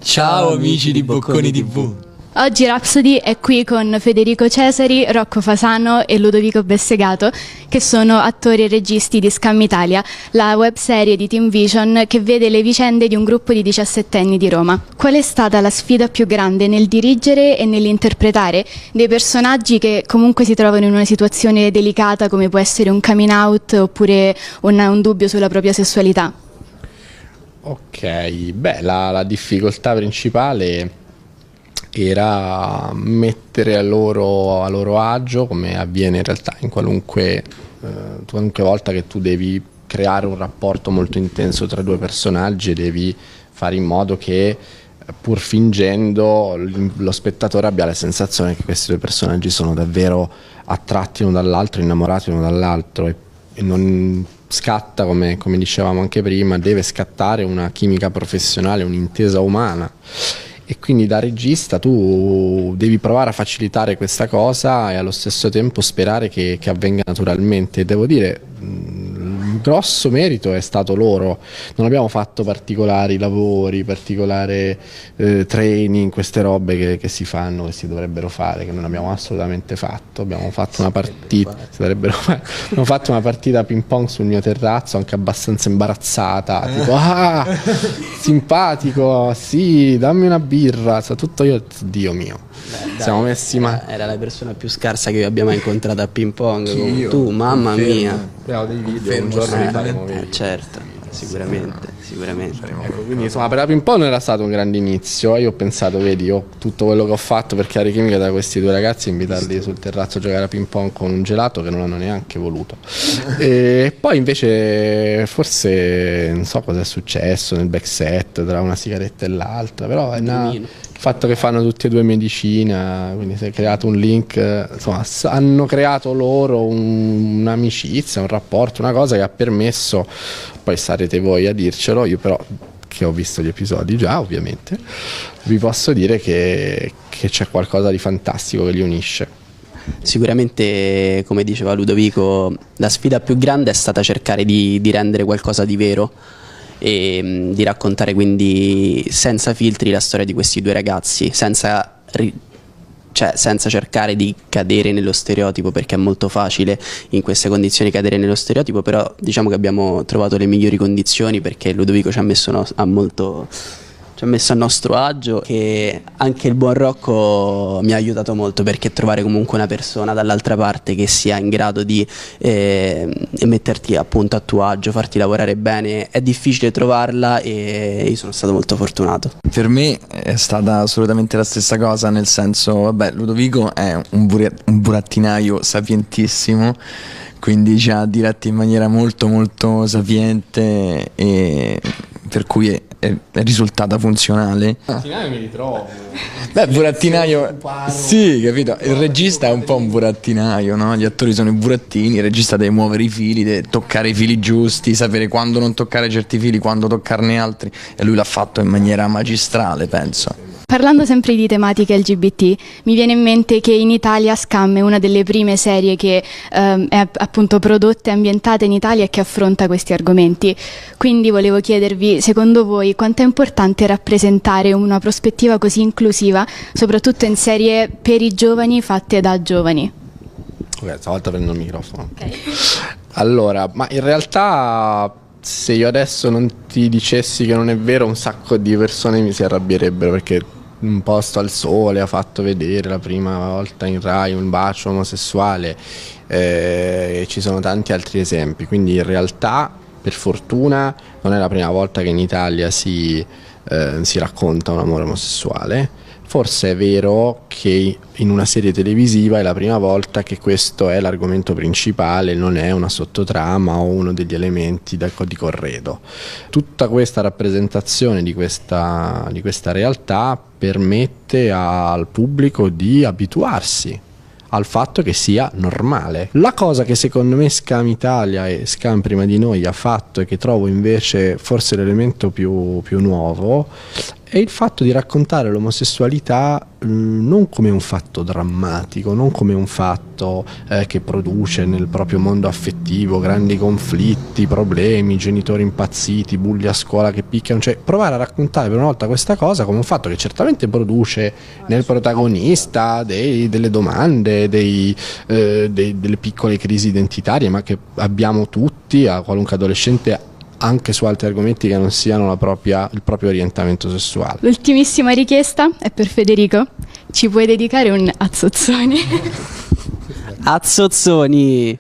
Ciao amici di Bocconi TV. Oggi Rhapsody è qui con Federico Cesari, Rocco Fasano e Ludovico Bessegato, che sono attori e registi di Scam Italia, la webserie di Team Vision che vede le vicende di un gruppo di 17enni di Roma. Qual è stata la sfida più grande nel dirigere e nell'interpretare dei personaggi che comunque si trovano in una situazione delicata come può essere un coming out oppure un dubbio sulla propria sessualità? Ok, beh, la difficoltà principale era mettere a loro agio, come avviene in realtà in qualunque volta che tu devi creare un rapporto molto intenso tra due personaggi e devi fare in modo che, pur fingendo, lo spettatore abbia la sensazione che questi due personaggi sono davvero attratti l'uno dall'altro, innamorati l'uno dall'altro, e non scatta, come dicevamo anche prima, deve scattare una chimica professionale, un'intesa umana. E quindi da regista tu devi provare a facilitare questa cosa e allo stesso tempo sperare che avvenga naturalmente. Devo dire, il grosso merito è stato loro. Non abbiamo fatto particolari lavori, particolare training, queste robe che si fanno, che si dovrebbero fare, che non abbiamo assolutamente fatto. Abbiamo fatto una partita, abbiamo fatto una partita ping pong sul mio terrazzo, anche abbastanza imbarazzata, tipo simpatico, sì, dammi una birra, tutto. Io, Dio mio. Siamo messi era la persona più scarsa che abbiamo incontrato a ping pong. Tu, mamma mia. Abbiamo dei video, un giorno li faremo vedere. Certo, sicuramente. Ecco, quindi insomma, per la ping pong era stato un grande inizio. Io ho pensato, vedi, tutto quello che ho fatto per creare chimica da questi due ragazzi, invitarli sul terrazzo a giocare a ping pong con un gelato che non hanno neanche voluto. E poi invece forse non so cosa è successo nel backset tra una sigaretta e l'altra, però è il fatto che fanno tutti e due medicina, quindi si è creato un link, insomma, hanno creato loro un'amicizia, un rapporto, una cosa che ha permesso, poi sarete voi a dircelo, io però, che ho visto gli episodi già ovviamente, vi posso dire che c'è qualcosa di fantastico che li unisce. Sicuramente, come diceva Ludovico, la sfida più grande è stata cercare di rendere qualcosa di vero e di raccontare quindi senza filtri la storia di questi due ragazzi, senza cercare di cadere nello stereotipo, perché è molto facile in queste condizioni cadere nello stereotipo, però diciamo che abbiamo trovato le migliori condizioni perché Ludovico ci ha messo a nostro agio, e anche il buon Rocco mi ha aiutato molto, perché trovare comunque una persona dall'altra parte che sia in grado di metterti appunto a tuo agio, farti lavorare bene, è difficile trovarla, e io sono stato molto fortunato. Per me è stata assolutamente la stessa cosa, nel senso, vabbè, Ludovico è un burattinaio sapientissimo, quindi ci ha diretti in maniera molto molto sapiente, e per cui è risultata funzionale. Burattinaio mi ritrovo. Beh, burattinaio, sì, capito? Il regista è un po' un burattinaio, no? Gli attori sono i burattini, il regista deve muovere i fili, deve toccare i fili giusti, sapere quando non toccare certi fili, quando toccarne altri, e lui l'ha fatto in maniera magistrale, penso. Parlando sempre di tematiche LGBT, mi viene in mente che in Italia Scam è una delle prime serie che è appunto prodotta e ambientata in Italia e che affronta questi argomenti. Quindi volevo chiedervi, secondo voi, quanto è importante rappresentare una prospettiva così inclusiva, soprattutto in serie per i giovani fatte da giovani? Ok, stavolta prendo il microfono. Okay. Allora, ma in realtà, se io adesso non ti dicessi che non è vero, un sacco di persone mi si arrabbierebbero, perché Un posto al sole ha fatto vedere la prima volta in Rai un bacio omosessuale, e ci sono tanti altri esempi, quindi in realtà, per fortuna, non è la prima volta che in Italia si racconta un amore omosessuale. Forse è vero che in una serie televisiva è la prima volta che questo è l'argomento principale, non è una sottotrama o uno degli elementi di corredo. Tutta questa rappresentazione di questa realtà permette al pubblico di abituarsi al fatto che sia normale. La cosa che secondo me Scam Italia e Scam prima di noi ha fatto, e che trovo invece forse l'elemento più nuovo, è il fatto di raccontare l'omosessualità non come un fatto drammatico, non come un fatto che produce nel proprio mondo affettivo grandi conflitti, problemi, genitori impazziti, bulli a scuola che picchiano, cioè provare a raccontare per una volta questa cosa come un fatto che certamente produce nel protagonista delle domande, delle piccole crisi identitarie, ma che abbiamo tutti, a qualunque adolescente, anche su altri argomenti che non siano il proprio orientamento sessuale. L'ultimissima richiesta è per Federico. Ci puoi dedicare un Azzozzoni? Azzozzoni!